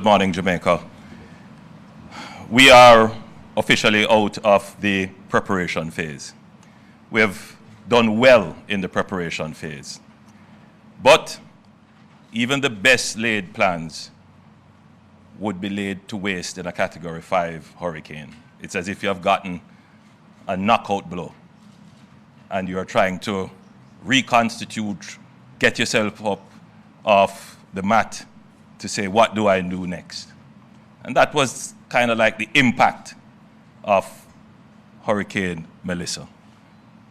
Good morning, Jamaica. We are officially out of the preparation phase. We have done well in the preparation phase. But even the best laid plans would be laid to waste in a Category 5 hurricane. It's as if you have gotten a knockout blow and you are trying to reconstitute, get yourself up off the mat to say, what do I do next? And that was kind of like the impact of Hurricane Melissa.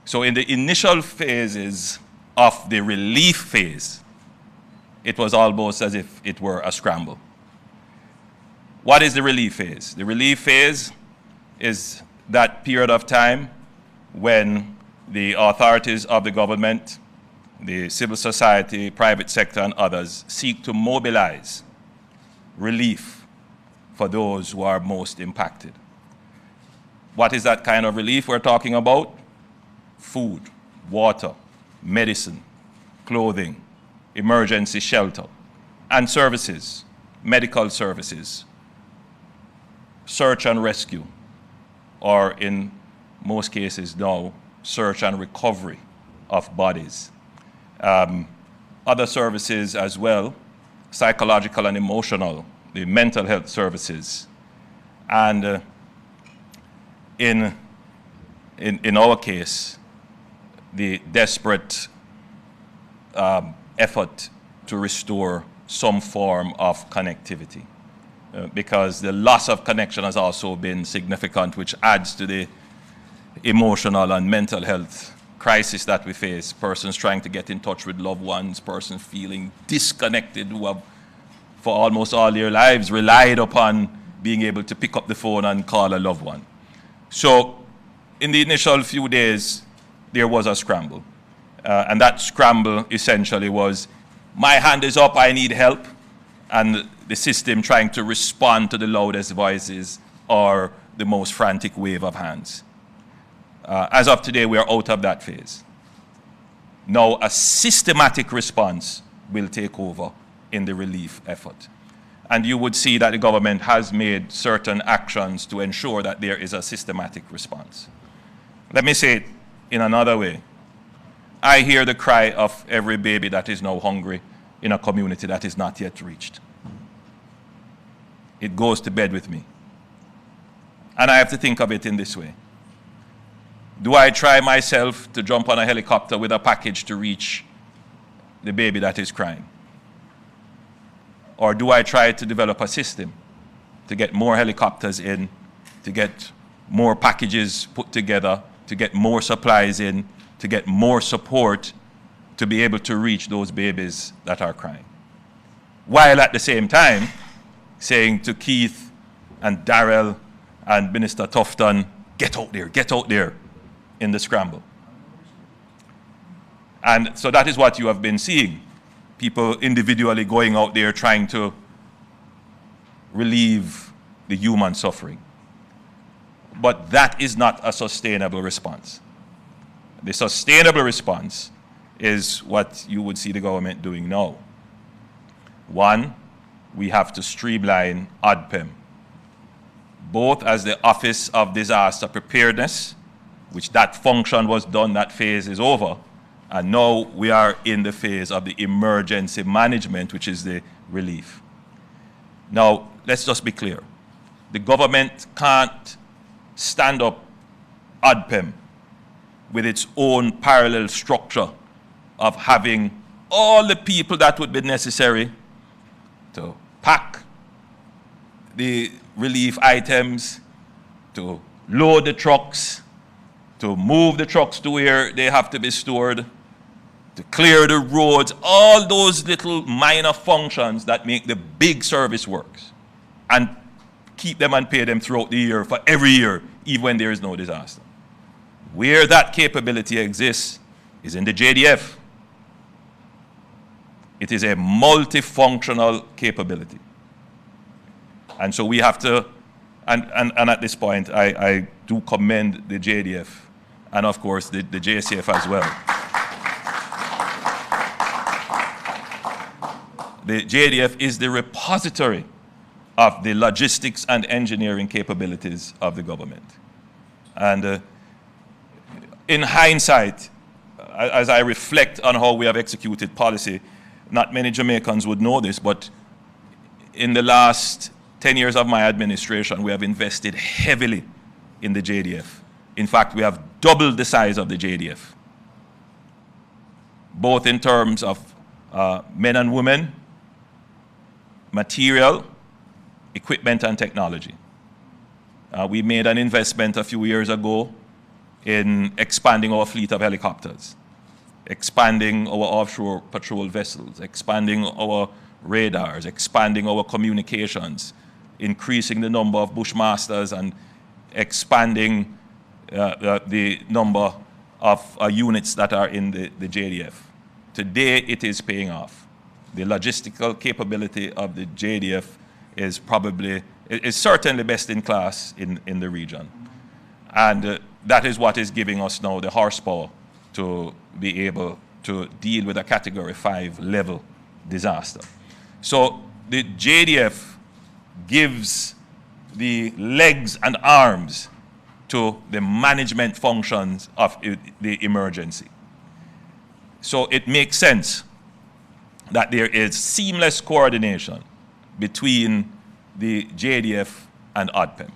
So in the initial phases of the relief phase, it was almost as if it were a scramble. What is the relief phase? The relief phase is that period of time when the authorities of the government, the civil society, private sector, and others seek to mobilize relief for those who are most impacted. What is that kind of relief we're talking about? Food, water, medicine, clothing, emergency shelter, and services, medical services, search and rescue, or in most cases now, search and recovery of bodies. Other services as well, psychological and emotional, the mental health services. And in our case, the desperate effort to restore some form of connectivity. Because the loss of connection has also been significant, which adds to the emotional and mental health crisis that we face. Persons trying to get in touch with loved ones, persons feeling disconnected who have, for almost all their lives, relied upon being able to pick up the phone and call a loved one. So in the initial few days, there was a scramble. And that scramble essentially was, my hand is up, I need help, and the system trying to respond to the loudest voices or the most frantic wave of hands. As of today, we are out of that phase. Now, a systematic response will take over in the relief effort. And you would see that the government has made certain actions to ensure that there is a systematic response. Let me say it in another way. I hear the cry of every baby that is now hungry in a community that is not yet reached. It goes to bed with me. And I have to think of it in this way. Do I try myself to jump on a helicopter with a package to reach the baby that is crying? Or do I try to develop a system to get more helicopters in, to get more packages put together, to get more supplies in, to get more support to be able to reach those babies that are crying? While at the same time saying to Keith and Darrell and Minister Tufton, get out there in the scramble. And so that is what you have been seeing. People individually going out there trying to relieve the human suffering. But that is not a sustainable response. The sustainable response is what you would see the government doing now. One, we have to streamline ODPEM, both as the Office of Disaster Preparedness, which that function was done, that phase is over, and now we are in the phase of the emergency management, which is the relief. Now, let's just be clear. The government can't stand up ODPEM with its own parallel structure of having all the people that would be necessary to pack the relief items, to load the trucks, to move the trucks to where they have to be stored, to clear the roads, all those little minor functions that make the big service works, and keep them and pay them throughout the year for every year, even when there is no disaster. Where that capability exists is in the JDF. It is a multifunctional capability. And so we have to, and at this point, I do commend the JDF and of course the JCF as well. The JDF is the repository of the logistics and engineering capabilities of the government. And in hindsight, as I reflect on how we have executed policy, not many Jamaicans would know this, but in the last 10 years of my administration, we have invested heavily in the JDF. In fact, we have doubled the size of the JDF, both in terms of men and women, material, equipment, and technology. We made an investment a few years ago in expanding our fleet of helicopters, expanding our offshore patrol vessels, expanding our radars, expanding our communications, increasing the number of bushmasters, and expanding the number of units that are in the JDF. Today, it is paying off. The logistical capability of the JDF is certainly best in class in the region. And that is what is giving us now the horsepower to be able to deal with a Category 5 level disaster. So the JDF gives the legs and arms to the management functions of the emergency. So it makes sense that there is seamless coordination between the JDF and ODPEM.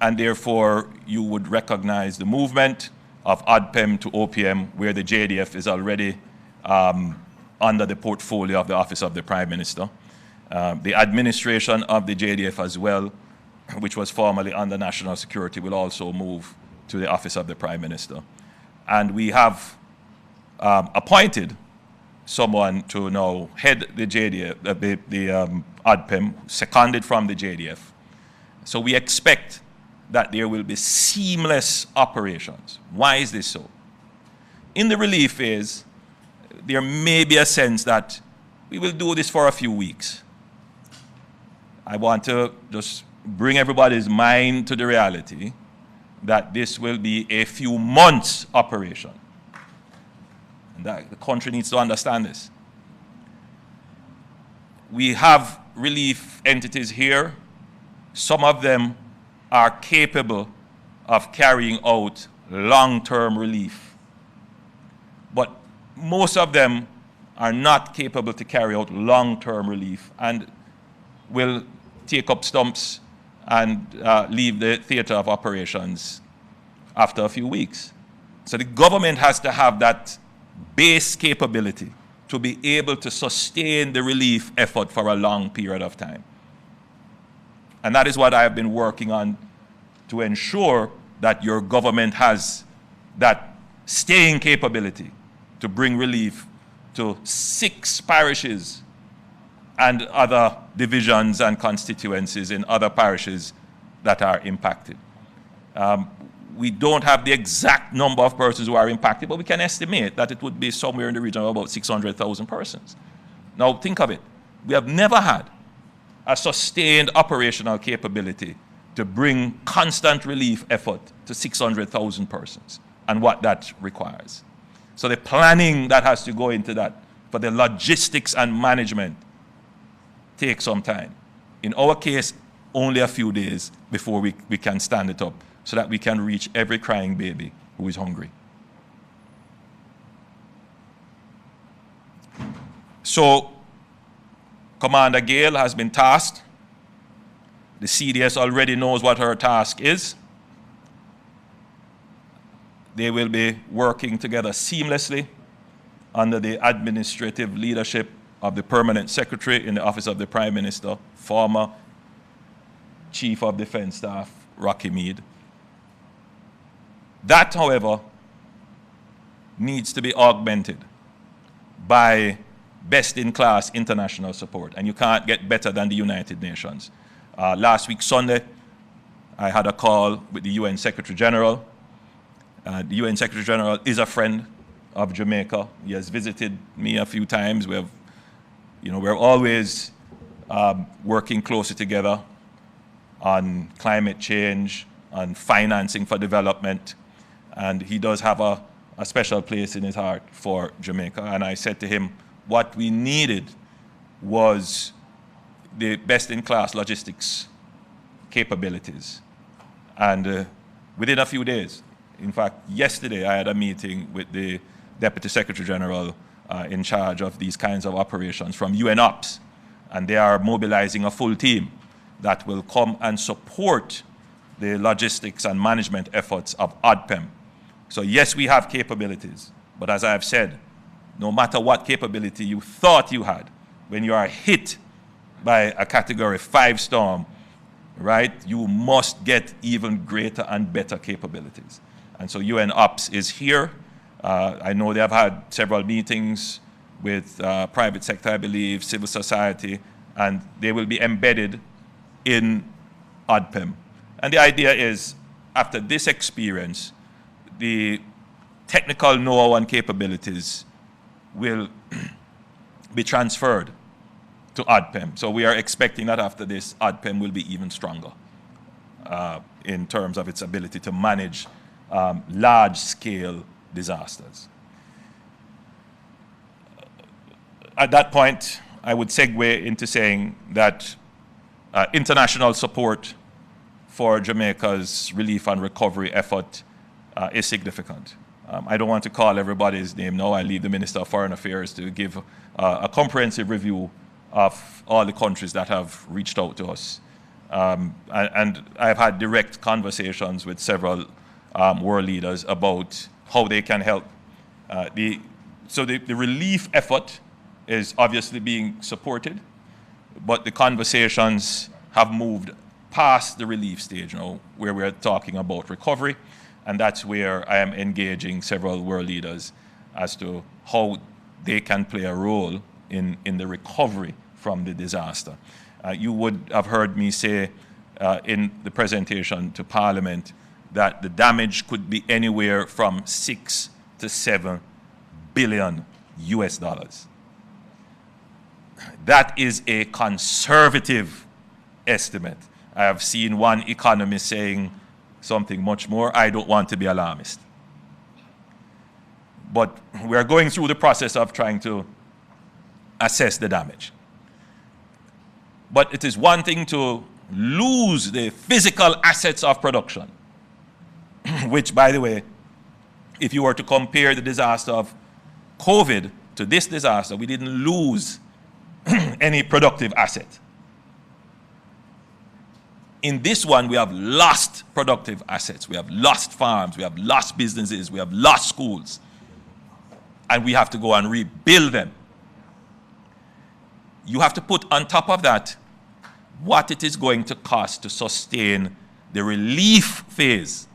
And therefore, you would recognize the movement of ODPEM to OPM, where the JDF is already under the portfolio of the Office of the Prime Minister. The administration of the JDF as well, which was formerly under National Security, will also move to the Office of the Prime Minister. And we have appointed someone to now head the JDF, the ODPEM, seconded from the JDF. So we expect that there will be seamless operations. Why is this so? In the relief phase, there may be a sense that we will do this for a few weeks. I want to just bring everybody's mind to the reality that this will be a few months operation. And that the country needs to understand this. We have relief entities here. Some of them are capable of carrying out long-term relief. But most of them are not capable to carry out long-term relief and will take up stumps and leave the theater of operations after a few weeks. So the government has to have that base capability to be able to sustain the relief effort for a long period of time. And that is what I have been working on to ensure that your government has that staying capability to bring relief to 6 parishes and other divisions and constituencies in other parishes that are impacted. We don't have the exact number of persons who are impacted, but we can estimate that it would be somewhere in the region of about 600,000 persons. Now think of it. We have never had a sustained operational capability to bring constant relief effort to 600,000 persons and what that requires. So the planning that has to go into that for the logistics and management takes some time. In our case, only a few days before we can stand it up so that we can reach every crying baby who is hungry. So Commander Gale has been tasked. The CDS already knows what her task is. They will be working together seamlessly under the administrative leadership of the Permanent Secretary in the Office of the Prime Minister, former Chief of Defense Staff, Rocky Mead. That, however, needs to be augmented by best-in-class international support, and you can't get better than the United Nations. Last week, Sunday, I had a call with the UN Secretary General. The UN Secretary General is a friend of Jamaica. He has visited me a few times. We're always working closely together on climate change, on financing for development, and he does have a special place in his heart for Jamaica. And I said to him, what we needed was the best-in-class logistics capabilities. And within a few days, in fact, yesterday I had a meeting with the Deputy Secretary General in charge of these kinds of operations from UN Ops, and they are mobilizing a full team that will come and support the logistics and management efforts of ODPEM. So yes, we have capabilities, but as I have said, no matter what capability you thought you had, when you are hit by a Category 5 storm, right, you must get even greater and better capabilities. And so UN Ops is here. I know they have had several meetings with private sector, I believe, civil society, and they will be embedded in ODPEM. And the idea is, after this experience, the technical know-how and capabilities will be transferred to ODPEM. So we are expecting that after this, ODPEM will be even stronger in terms of its ability to manage large-scale disasters. At that point, I would segue into saying that international support for Jamaica's relief and recovery effort is significant. I don't want to call everybody's name now. I leave the Minister of Foreign Affairs to give a comprehensive review of all the countries that have reached out to us. And I've had direct conversations with several world leaders about how they can help. So the relief effort is obviously being supported, but the conversations have moved past the relief stage now, where we're talking about recovery, and that's where I am engaging several world leaders as to how they can play a role in the recovery from the disaster. You would have heard me say in the presentation to Parliament that the damage could be anywhere from 6 to 7 billion US dollars. That is a conservative estimate. I have seen one economist saying something much more. I don't want to be alarmist. But we're going through the process of trying to assess the damage. But it is one thing to lose the physical assets of production, which, by the way, if you were to compare the disaster of COVID to this disaster, we didn't lose any productive asset. In this one, we have lost productive assets. We have lost farms. We have lost businesses. We have lost schools. And we have to go and rebuild them. You have to put on top of that what it is going to cost to sustain the relief phase.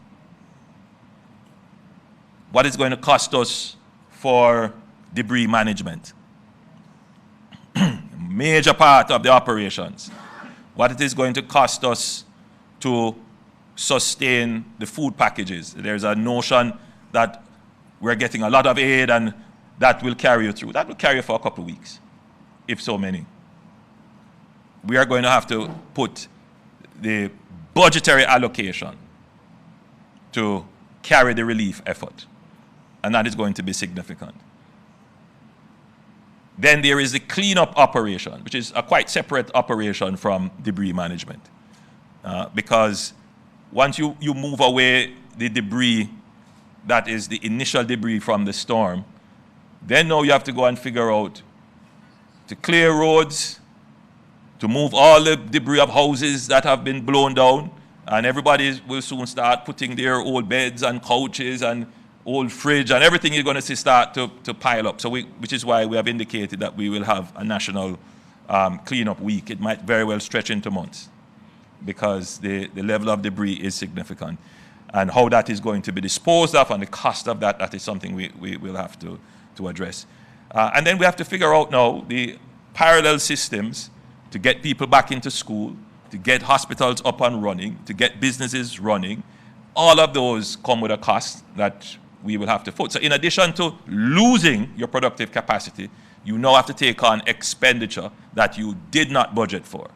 What it's going to cost us for debris management. Major part of the operations. What it is going to cost us to sustain the food packages. There's a notion that we're getting a lot of aid and that will carry you through. That will carry you for a couple of weeks, if so many. We are going to have to put the budgetary allocation to carry the relief effort, and that is going to be significant. Then there is the cleanup operation, which is a quite separate operation from debris management. Because once you move away the debris that is the initial debris from the storm, then now you have to go and figure out to clear roads, to move all the debris of houses that have been blown down, and everybody will soon start putting their old beds and couches and old fridge and everything you're going to see start to pile up. So which is why we have indicated that we will have a national cleanup week. It might very well stretch into months because the level of debris is significant. And how that is going to be disposed of and the cost of that is something we will have to address. And then we have to figure out now the parallel systems to get people back into school, to get hospitals up and running, to get businesses running. All of those come with a cost that we will have to foot. So in addition to losing your productive capacity, you now have to take on expenditure that you did not budget for.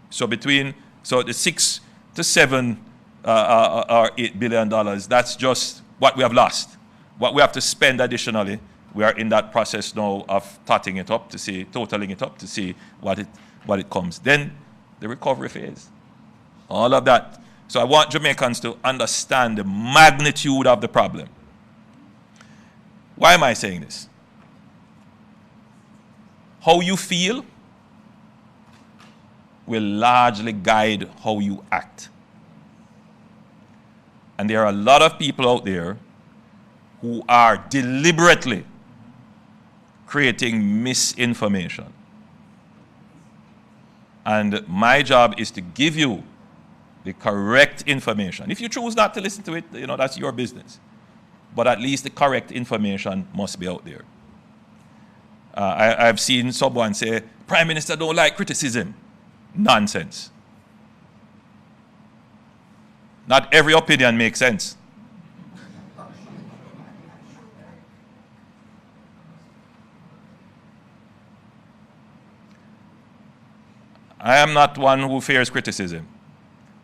So the 6 to 7 or $8 billion, that's just what we have lost. What we have to spend additionally, we are in that process now of totaling it up to see what it comes. Then the recovery phase. All of that. So I want Jamaicans to understand the magnitude of the problem. Why am I saying this? How you feel will largely guide how you act. And there are a lot of people out there who are deliberately creating misinformation. And my job is to give you the correct information. If you choose not to listen to it, that's your business. But at least the correct information must be out there. I've seen someone say, Prime Minister don't like criticism. Nonsense. Not every opinion makes sense. I am not one who fears criticism,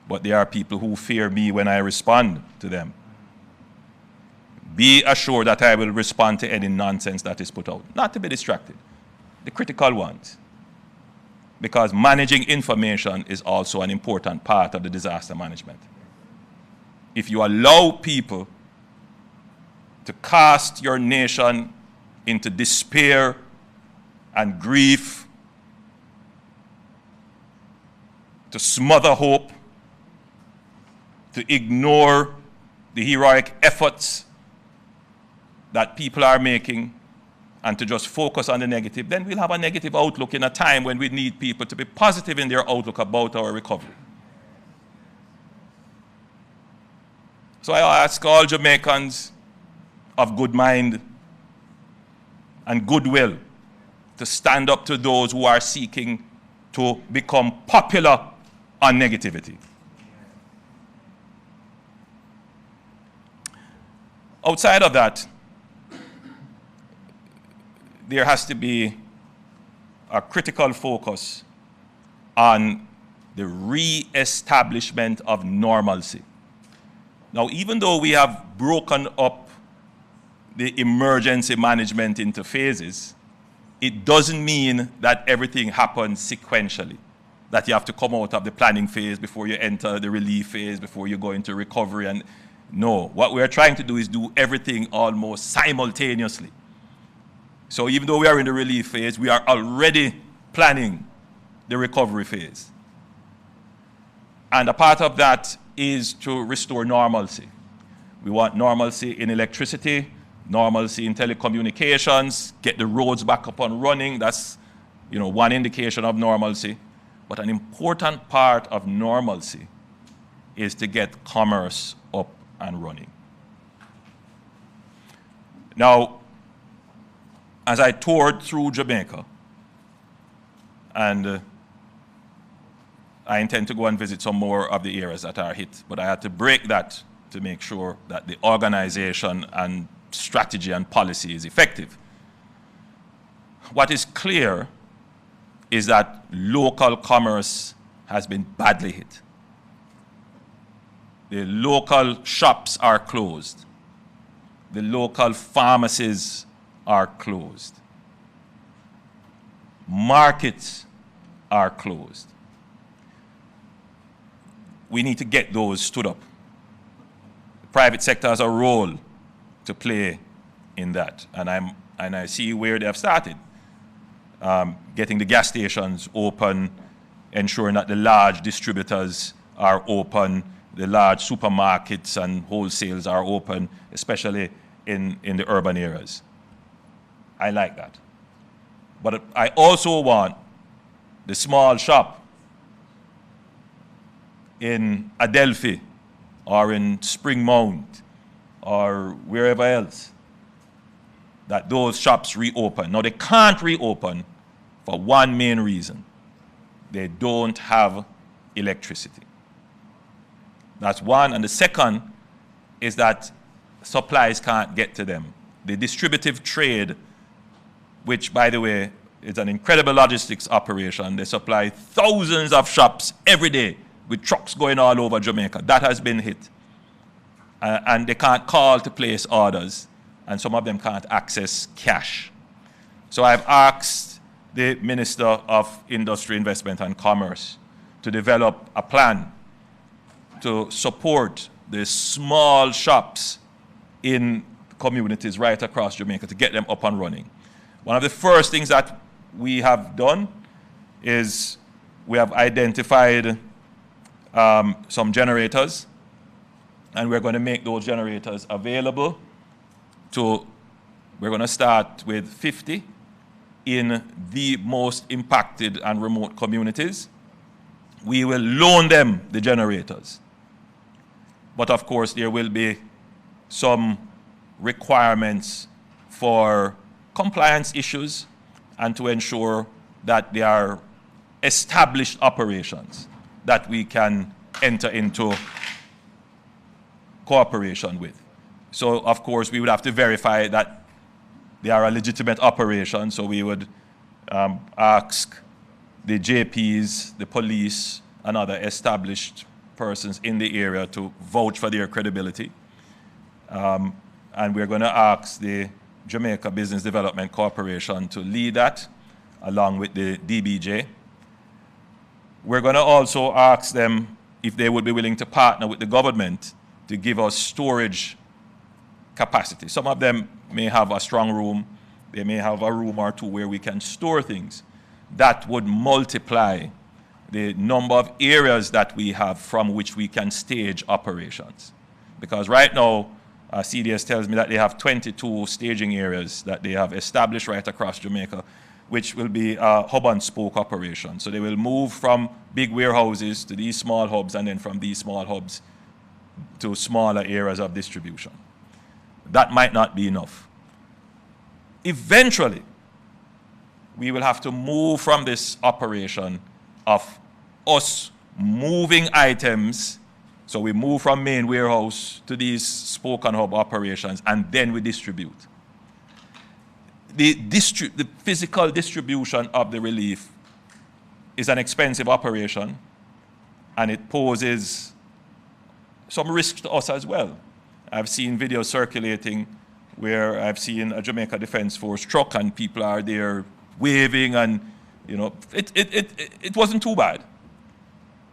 but there are people who fear me when I respond to them. Be assured that I will respond to any nonsense that is put out, not to be distracted, the critical ones. Because managing information is also an important part of the disaster management. If you allow people to cast your nation into despair and grief, to smother hope, to ignore the heroic efforts that people are making, and to just focus on the negative, then we'll have a negative outlook in a time when we need people to be positive in their outlook about our recovery. So I ask all Jamaicans of good mind and goodwill to stand up to those who are seeking to become popular on negativity. Outside of that, there has to be a critical focus on the re-establishment of normalcy. Now, even though we have broken up the emergency management into phases, it doesn't mean that everything happens sequentially, that you have to come out of the planning phase before you enter the relief phase, before you go into recovery. And no, what we're trying to do is do everything almost simultaneously. So even though we are in the relief phase, we are already planning the recovery phase. And a part of that is to restore normalcy. We want normalcy in electricity, normalcy in telecommunications, get the roads back up and running. That's, one indication of normalcy. But an important part of normalcy is to get commerce up and running. Now, as I toured through Jamaica, and I intend to go and visit some more of the areas that are hit, but I had to break that to make sure that the organization and strategy and policy is effective. What is clear is that local commerce has been badly hit. The local shops are closed. The local pharmacies are closed. Markets are closed. We need to get those stood up. The private sector has a role to play in that, and I see where they have started. Getting the gas stations open, ensuring that the large distributors are open, the large supermarkets and wholesales are open, especially in the urban areas. I like that. But I also want the small shop in Adelphi or in Spring Mount or wherever else, that those shops reopen. Now, they can't reopen for one main reason. They don't have electricity. That's one. And the second is that supplies can't get to them. The distributive trade, which, by the way, is an incredible logistics operation. They supply thousands of shops every day with trucks going all over Jamaica. That has been hit. And they can't call to place orders, and some of them can't access cash. So I've asked the Minister of Industry, Investment and Commerce to develop a plan to support the small shops in communities right across Jamaica to get them up and running. One of the first things that we have done is we have identified some generators, and we're going to make those generators available we're going to start with 50 in the most impacted and remote communities. We will loan them the generators. But of course, there will be some requirements for compliance issues and to ensure that they are established operations that we can enter into cooperation with. So, of course, we would have to verify that they are a legitimate operation. So we would ask the JPs, the police, and other established persons in the area to vouch for their credibility. And we're going to ask the Jamaica Business Development Corporation to lead that, along with the DBJ. We're going to also ask them if they would be willing to partner with the government to give us storage capacity. Some of them may have a strong room. They may have a room or two where we can store things. That would multiply the number of areas that we have from which we can stage operations. Because right now, CDS tells me that they have 22 staging areas that they have established right across Jamaica, which will be a hub and spoke operation. So they will move from big warehouses to these small hubs, and then from these small hubs to smaller areas of distribution. That might not be enough. Eventually, we will have to move from this operation of us moving items. So we move from main warehouse to these spoke and hub operations, and then we distribute. The physical distribution of the relief is an expensive operation, and it poses some risk to us as well. I've seen videos circulating where I've seen a Jamaica Defence Force truck and people are there waving, and it wasn't too bad.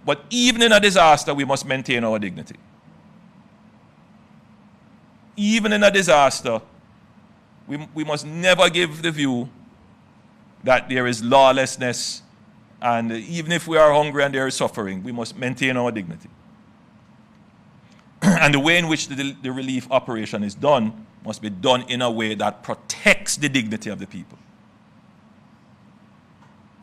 But even in a disaster, we must maintain our dignity. Even in a disaster, we must never give the view that there is lawlessness, and even if we are hungry and there is suffering, we must maintain our dignity. And the way in which the relief operation is done must be done in a way that protects the dignity of the people.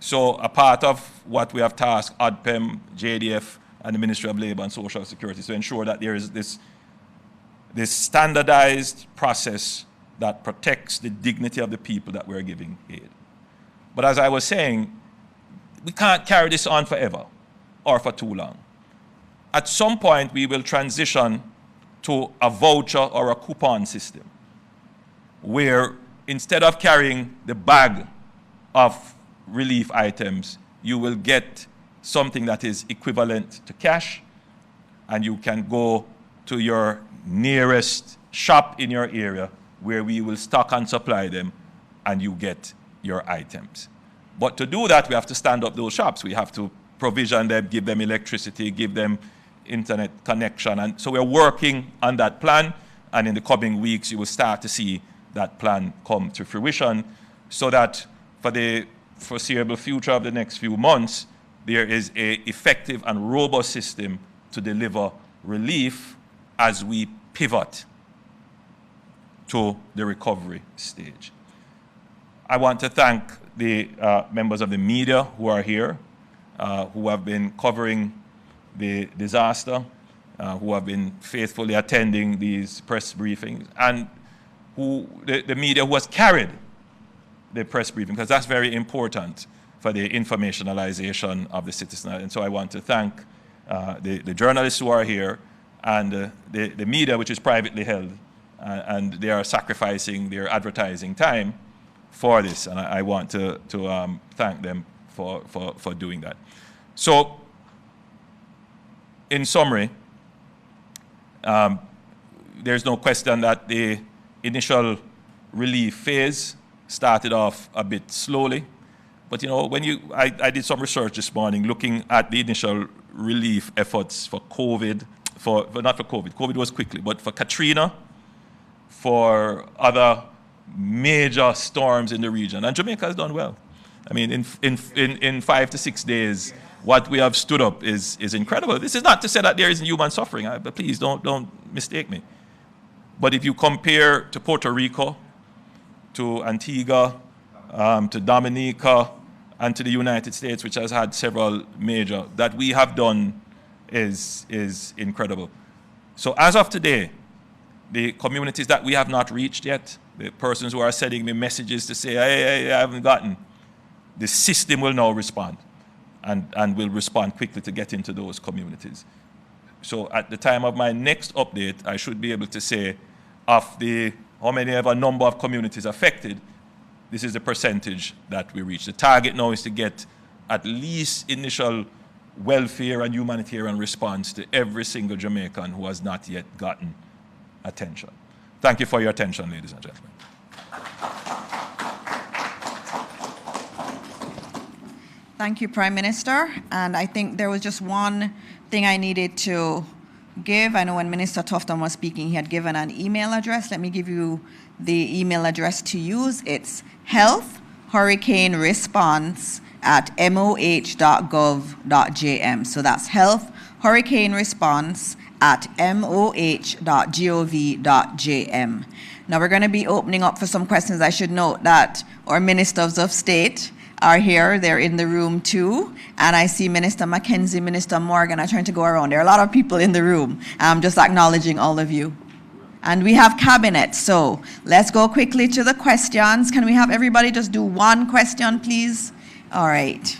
So a part of what we have tasked ODPEM, JDF, and the Ministry of Labour and Social Security to ensure that there is this standardized process that protects the dignity of the people that we're giving aid. But as I was saying, we can't carry this on forever or for too long. At some point, we will transition to a voucher or a coupon system where instead of carrying the bag of relief items, you will get something that is equivalent to cash, and you can go to your nearest shop in your area where we will stock and supply them, and you get your items. But to do that, we have to stand up those shops. We have to provision them, give them electricity, give them internet connection. And so we're working on that plan, and in the coming weeks, you will start to see that plan come to fruition, so that for the foreseeable future of the next few months, there is an effective and robust system to deliver relief as we pivot to the recovery stage. I want to thank the members of the media who are here, who have been covering the disaster, who have been faithfully attending these press briefings, and the media who has carried the press briefing, because that's very important for the informationalization of the citizen. And so I want to thank the journalists who are here, and the media, which is privately held, and they are sacrificing their advertising time for this, and I want to thank them for doing that. So, in summary, there's no question that the initial relief phase started off a bit slowly, But you know, when I did some research this morning looking at the initial relief efforts for COVID, not for COVID, COVID was quickly, but for Katrina, for other major storms in the region. And Jamaica has done well. I mean, in 5 to 6 days, what we have stood up is incredible. This is not to say that there isn't human suffering, but please don't mistake me. But if you compare to Puerto Rico, to Antigua, to Dominica, and to the United States, which has had several major, that we have done is incredible. So as of today, the communities that we have not reached yet, the persons who are sending me messages to say, hey, I haven't gotten, the system will now respond and will respond quickly to get into those communities. So at the time of my next update, I should be able to say of the how many ever number of communities affected, this is the percentage that we reach. The target now is to get at least initial welfare and humanitarian response to every single Jamaican who has not yet gotten attention. Thank you for your attention, ladies and gentlemen. Thank you, Prime Minister. And I think there was just one thing I needed to give. I know when Minister Tufton was speaking, he had given an email address. Let me give you the email address to use. It's healthhurricaneresponse@moh.gov.jm. So that's healthhurricaneresponse@moh.gov.jm. Now we're going to be opening up for some questions. I should note that our Ministers of State are here. They're in the room too. And I see Minister Mackenzie, Minister Morgan are trying to go around. There are a lot of people in the room. I'm just acknowledging all of you. And we have cabinet, so let's go quickly to the questions. Can we have everybody just do one question, please? All right.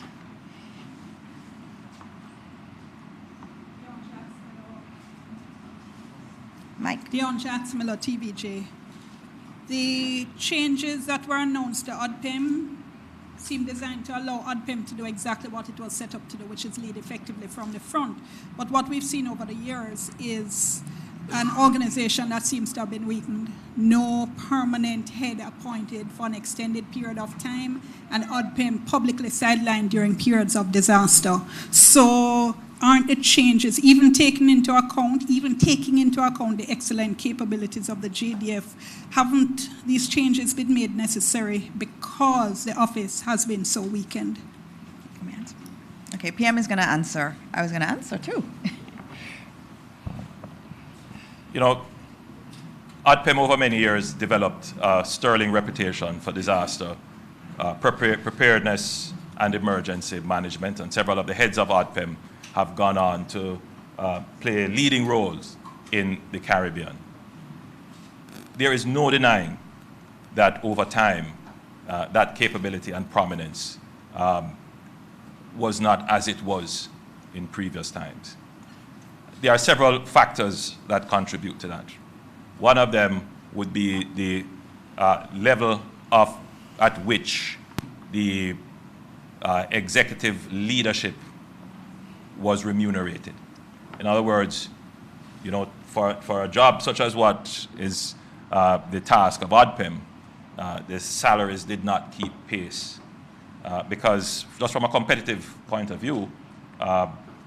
Mike. Dion Chatsmiller, TVJ. The changes that were announced to ODPIM seem designed to allow ODPIM to do exactly what it was set up to do, which is lead effectively from the front. But what we've seen over the years is an organization that seems to have been weakened, no permanent head appointed for an extended period of time, and ODPIM publicly sidelined during periods of disaster. So aren't the changes, even taking into account the excellent capabilities of the JDF, haven't these changes been made necessary because the office has been so weakened? Okay, PM is going to answer. I was going to answer too. You know, ODPIM over many years developed a sterling reputation for disaster preparedness and emergency management, and several of the heads of ODPIM have gone on to play leading roles in the Caribbean. There is no denying that over time, that capability and prominence was not as it was in previous times. There are several factors that contribute to that. One of them would be the level at which the executive leadership was remunerated. In other words, you know, for a job such as what is the task of ODPIM, the salaries did not keep pace. Because just from a competitive point of view,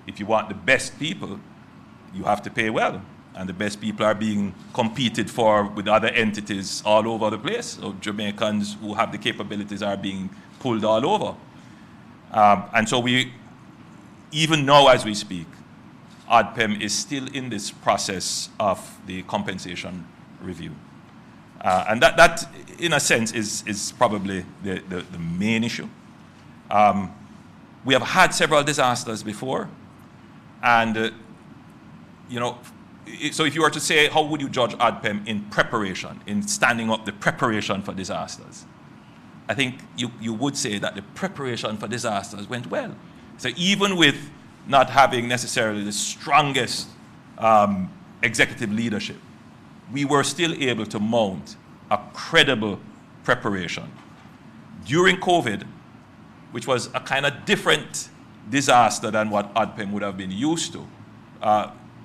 if you want the best people, you have to pay well. And the best people are being competed for with other entities all over the place. So Jamaicans who have the capabilities are being pulled all over. And so even now as we speak, ODPIM is still in this process of the compensation review. And that in a sense, is probably the main issue. We have had several disasters before. And, you know, so if you were to say, how would you judge ODPIM in preparation, in standing up the preparation for disasters? I think you would say that the preparation for disasters went well. So even with not having necessarily the strongest executive leadership, we were still able to mount a credible preparation. During COVID, which was a kind of different disaster than what ODPIM would have been used to,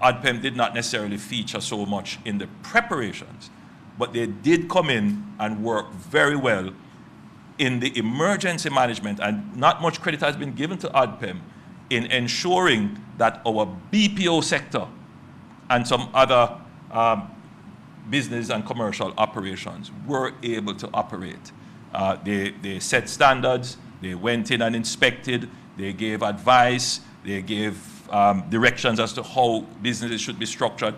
ODPIM did not necessarily feature so much in the preparations, but they did come in and work very well in the emergency management, and not much credit has been given to ODPEM in ensuring that our BPO sector and some other business and commercial operations were able to operate. They set standards, they went in and inspected, they gave advice, they gave directions as to how businesses should be structured.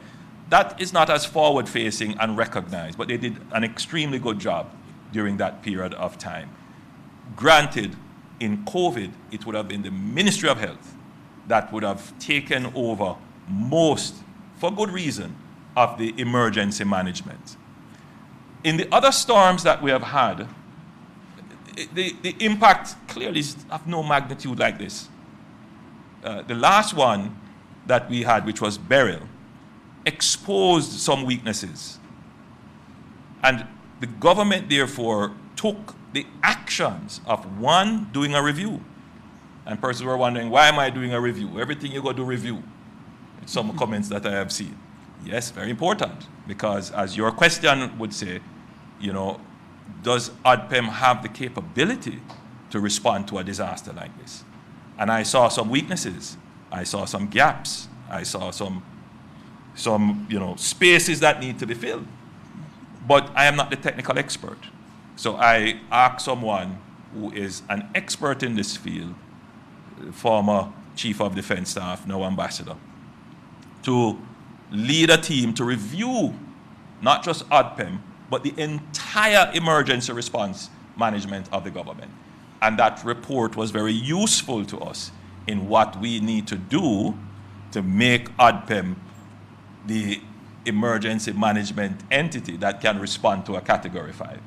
That is not as forward-facing and recognized, but they did an extremely good job during that period of time. Granted, in COVID, it would have been the Ministry of Health that would have taken over most, for good reason, of the emergency management. In the other storms that we have had, the impact clearly is of no magnitude like this. The last one that we had, which was Beryl, exposed some weaknesses. And the government, therefore, took the actions of, one, doing a review. And persons were wondering, why am I doing a review? Everything you go do review. Some comments that I have seen. Yes, very important, because as your question would say, you know, does ODPEM have the capability to respond to a disaster like this? And I saw some weaknesses. I saw some gaps. I saw some spaces that need to be filled. But I am not the technical expert. So I asked someone who is an expert in this field, former Chief of Defense Staff, now Ambassador, to lead a team to review not just ODPEM, but the entire emergency response management of the government. And that report was very useful to us in what we need to do to make ODPEM the emergency management entity that can respond to a Category 5.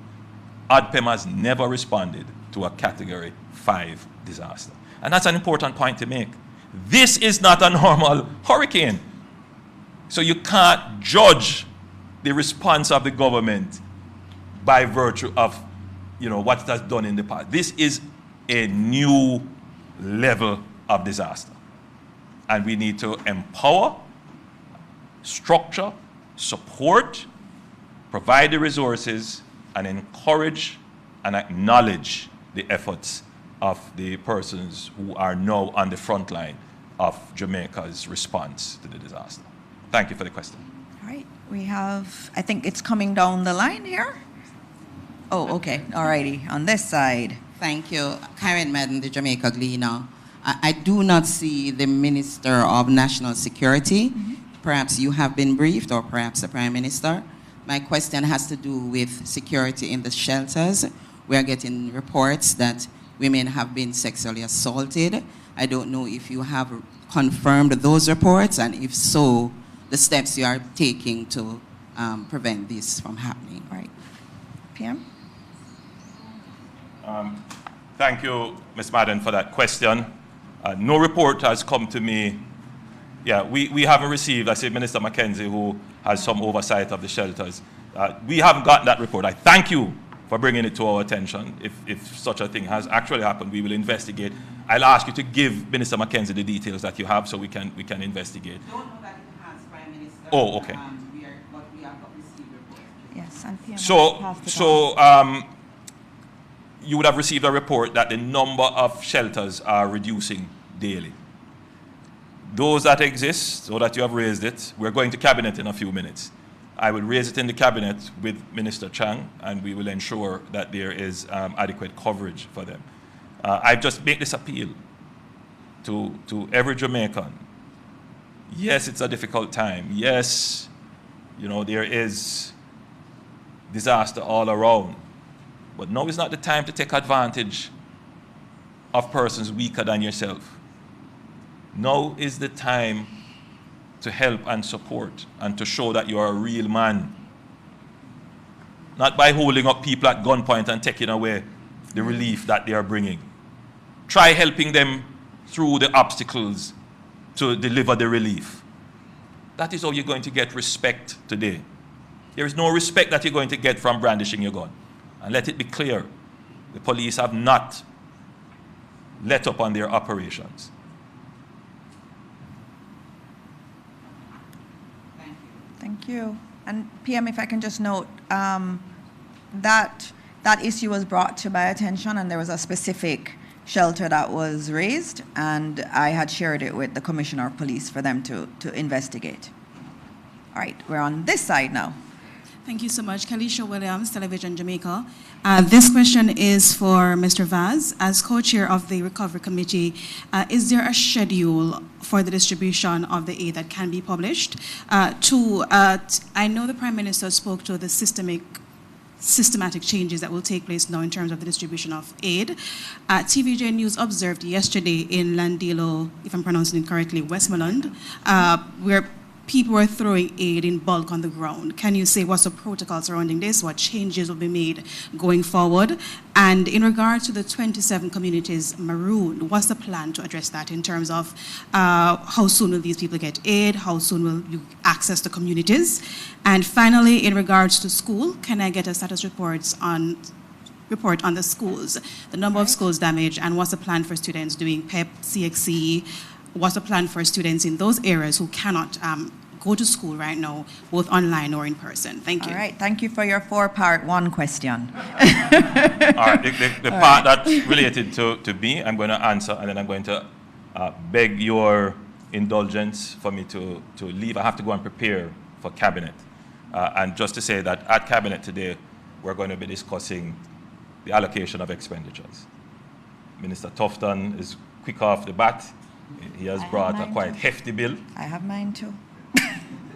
ODPEM has never responded to a Category 5 disaster. And that's an important point to make. This is not a normal hurricane. So you can't judge the response of the government by virtue of what it has done in the past. This is a new level of disaster. And we need to empower, structure, support, provide the resources, and encourage and acknowledge the efforts of the persons who are now on the front line of Jamaica's response to the disaster. Thank you for the question. All right, we have, I think it's coming down the line here. Oh, okay, all righty, on this side. Thank you. Karen Madden, the Jamaica Gleaner. I do not see the Minister of National Security. Mm-hmm. Perhaps you have been briefed, or perhaps the Prime Minister. My question has to do with security in the shelters. We are getting reports that women have been sexually assaulted. I don't know if you have confirmed those reports, and if so, the steps you are taking to prevent this from happening. Right. PM? Thank you, Ms. Madden, for that question. No report has come to me. Yeah, we haven't received, I say Minister Mackenzie, who has some oversight of the shelters. We haven't gotten that report. I thank you for bringing it to our attention. If such a thing has actually happened, we will investigate. I'll ask you to give Minister Mackenzie the details that you have so we can investigate. I don't know that it has, Prime Minister. Oh, okay. But we have not received reports. Yes, and PM So you would have received a report that the number of shelters are reducing daily. Those that exist, so that you have raised it, we're going to Cabinet in a few minutes. I will raise it in the Cabinet with Minister Chang, and we will ensure that there is adequate coverage for them. I just make this appeal to every Jamaican. Yes, it's a difficult time. Yes, there is disaster all around. But now is not the time to take advantage of persons weaker than yourself. Now is the time to help and support and to show that you are a real man. Not by holding up people at gunpoint and taking away the relief that they are bringing. Try helping them through the obstacles to deliver the relief. That is how you're going to get respect today. There is no respect that you're going to get from brandishing your gun. And let it be clear, the police have not let up on their operations. Thank you. And PM, if I can just note that that issue was brought to my attention, and there was a specific shelter that was raised, and I had shared it with the Commissioner of Police for them to investigate. All right, we're on this side now. Thank you so much. Kalisha Williams, Television Jamaica. This question is for Mr. Vaz. As co-chair of the Recovery Committee, is there a schedule for the distribution of the aid that can be published? Two, I know the Prime Minister spoke to the systematic changes that will take place now in terms of the distribution of aid. TVJ News observed yesterday in Landilo, if I'm pronouncing it correctly, Westmoreland, where people were throwing aid in bulk on the ground. Can you say what's the protocol surrounding this? What changes will be made going forward? And in regard to the 27 communities marooned, what's the plan to address that in terms of how soon will these people get aid? How soon will you access the communities? And finally, in regards to school, can I get a status report on the schools, the number of schools damaged, and what's the plan for students doing PEP, CXC? What's the plan for students in those areas who cannot go to school right now, both online or in person? Thank you. All right, thank you for your four-part one question. All right, the part that's related to me, I'm going to answer, and then I'm going to beg your indulgence for me to leave. I have to go and prepare for Cabinet. And just to say that at Cabinet today, we're going to be discussing the allocation of expenditures. Minister Tufton is quick off the bat. He has brought a quite hefty bill. I have mine too.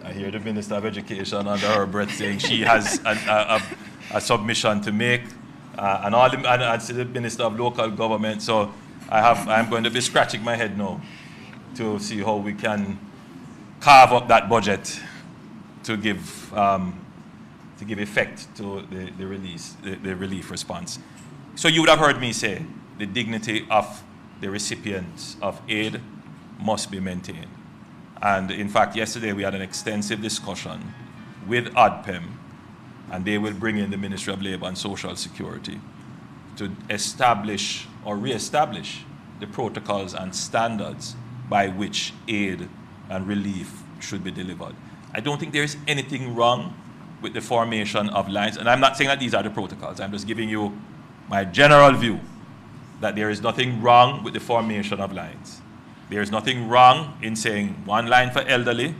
I hear the Minister of Education under her breath saying she has a submission to make, and the Minister of Local Government. So I'm going to be scratching my head now to see how we can carve up that budget to give effect to the relief response. So you would have heard me say the dignity of the recipients of aid must be maintained. And in fact, yesterday we had an extensive discussion with ODPEM, and they will bring in the Ministry of Labour and Social Security to establish or re-establish the protocols and standards by which aid and relief should be delivered. I don't think there is anything wrong with the formation of lines, and I'm not saying that these are the protocols, I'm just giving you my general view that there is nothing wrong with the formation of lines. There is nothing wrong in saying one line for elderly,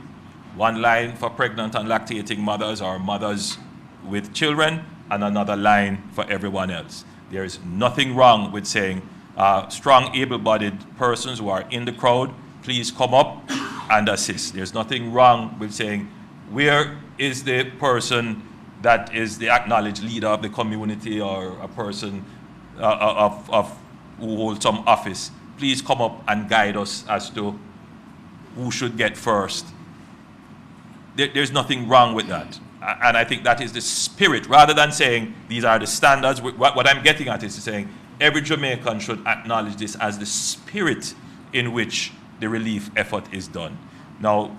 one line for pregnant and lactating mothers or mothers with children, and another line for everyone else. There is nothing wrong with saying strong, able-bodied persons who are in the crowd, please come up and assist. There's nothing wrong with saying, where is the person that is the acknowledged leader of the community or a person who holds some office? Please come up and guide us as to who should get first. There's nothing wrong with that. And I think that is the spirit. Rather than saying these are the standards, what I'm getting at is saying every Jamaican should acknowledge this as the spirit in which the relief effort is done. Now,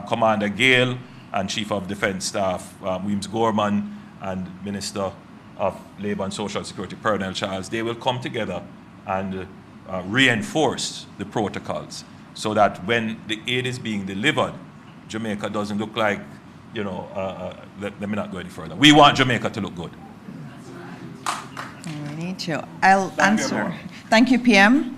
Commander Gale and Chief of Defense Staff, Williams Gorman, and Minister of Labour and Social Security, Pernell Charles, they will come together and reinforce the protocols so that when the aid is being delivered, Jamaica doesn't look like, let me not go any further. We want Jamaica to look good. We need to. I'll answer. Thank you, PM.